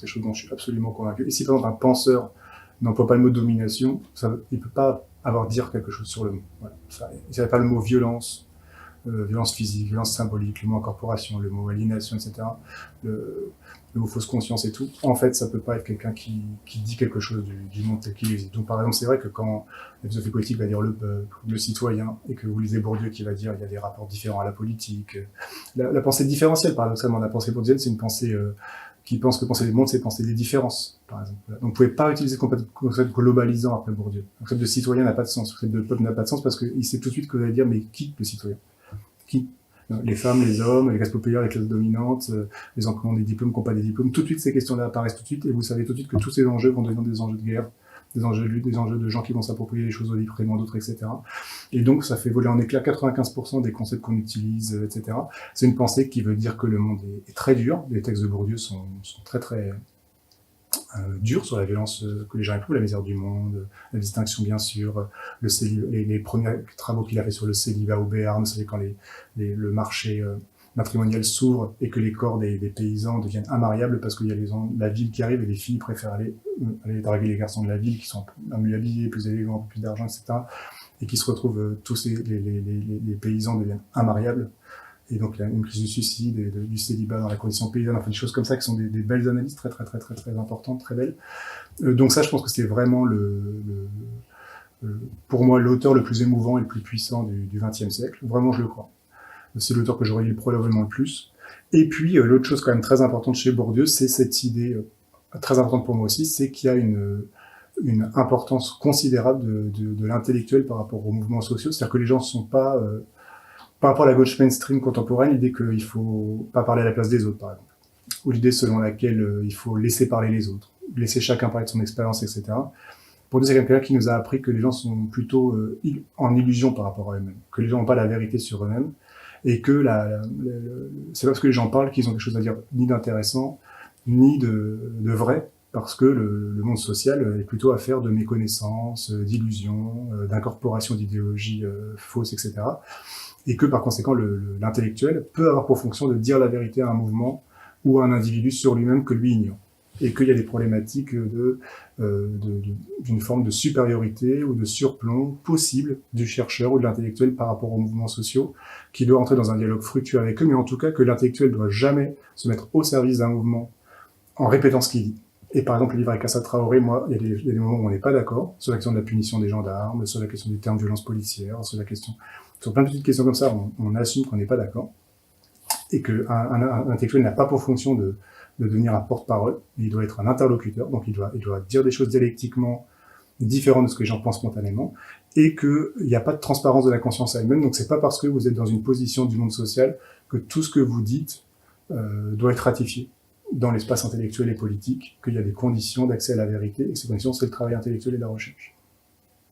quelque chose dont je suis absolument convaincu. Et si par exemple un penseur n'emploie pas le mot domination, il ne peut pas avoir dire quelque chose sur le mot. Voilà. Il n'y a pas le mot violence, violence physique, violence symbolique, le mot incorporation, le mot aliénation, etc. Le mot fausse conscience et tout. En fait, ça peut pas être quelqu'un qui dit quelque chose du monde tel qu'il existe. Donc, par exemple, c'est vrai que quand la philosophie politique va dire le peuple, le citoyen, et que vous lisez Bourdieu qui va dire il y a des rapports différents à la politique, la pensée différentielle, paradoxalement, la pensée bourdieusienne, c'est une pensée qui pense que penser les mondes, c'est penser les différences, par exemple. Donc, vous pouvez pas utiliser le concept globalisant après Bourdieu. Le concept de citoyen n'a pas de sens, le concept de peuple n'a pas de sens parce qu'il sait tout de suite que vous allez dire, mais qui le citoyen? Qui? Les femmes, les hommes, les classes populaires, les classes dominantes, les gens qui ont des diplômes, qui n'ont pas des diplômes. Tout de suite, ces questions-là apparaissent tout de suite, et vous savez tout de suite que tous ces enjeux vont devenir des enjeux de guerre, des enjeux de lutte, des enjeux de gens qui vont s'approprier les choses au détriment d'autres, etc. Et donc, ça fait voler en éclats 95% des concepts qu'on utilise, etc. C'est une pensée qui veut dire que le monde est très dur. Les textes de Bourdieu sont très, très dur sur la violence que les gens éprouvent, la misère du monde, la distinction bien sûr, les premiers travaux qu'il a fait sur le célibat au Béarn, vous savez quand le marché matrimonial s'ouvre et que les corps des paysans deviennent immariables parce qu'il y a la ville qui arrive et les filles préfèrent aller draguer les garçons de la ville qui sont mieux habillés, plus élégants, plus d'argent, etc. Et qui se retrouvent tous les paysans deviennent immariables. Et donc, il y a une crise du suicide et du célibat dans la condition paysanne, enfin des choses comme ça qui sont des belles analyses très, très, très, très, très importantes, très belles. Donc ça, je pense que c'est vraiment pour moi, l'auteur le plus émouvant et le plus puissant du XXe siècle. Vraiment, je le crois. C'est l'auteur que j'aurais lu probablement le plus. Et puis, l'autre chose quand même très importante chez Bourdieu, c'est cette idée, très importante pour moi aussi, c'est qu'il y a une importance considérable de l'intellectuel par rapport aux mouvements sociaux. C'est-à-dire que les gens ne sont pas... par rapport à la gauche mainstream contemporaine, l'idée qu'il ne faut pas parler à la place des autres, par exemple. Ou l'idée selon laquelle il faut laisser parler les autres, laisser chacun parler de son expérience, etc. Pour nous, c'est quelqu'un qui nous a appris que les gens sont plutôt en illusion par rapport à eux-mêmes, que les gens n'ont pas la vérité sur eux-mêmes, et que c'est pas parce que les gens parlent qu'ils ont quelque chose à dire ni d'intéressant, ni de vrai, parce que le monde social est plutôt affaire de méconnaissance, d'illusions, d'incorporation d'idéologies fausses, etc. Et que par conséquent, l'intellectuel peut avoir pour fonction de dire la vérité à un mouvement ou à un individu sur lui-même que lui ignore. Et qu'il y a des problématiques d'une forme de supériorité ou de surplomb possible du chercheur ou de l'intellectuel par rapport aux mouvements sociaux, qui doit entrer dans un dialogue fructueux avec eux, mais en tout cas que l'intellectuel ne doit jamais se mettre au service d'un mouvement en répétant ce qu'il dit. Et par exemple, le livre avec Assa Traoré, moi, il y a des moments où on n'est pas d'accord, sur la question de la punition des gendarmes, sur la question du terme violence policière, sur plein de petites questions comme ça, on assume qu'on n'est pas d'accord, et qu'un intellectuel n'a pas pour fonction de devenir un porte-parole, il doit être un interlocuteur, donc il doit dire des choses dialectiquement différentes de ce que les gens pensent spontanément, et qu'il n'y a pas de transparence de la conscience à elle-même, donc c'est pas parce que vous êtes dans une position du monde social que tout ce que vous dites doit être ratifié dans l'espace intellectuel et politique, qu'il y a des conditions d'accès à la vérité, et ces conditions, c'est le travail intellectuel et la recherche.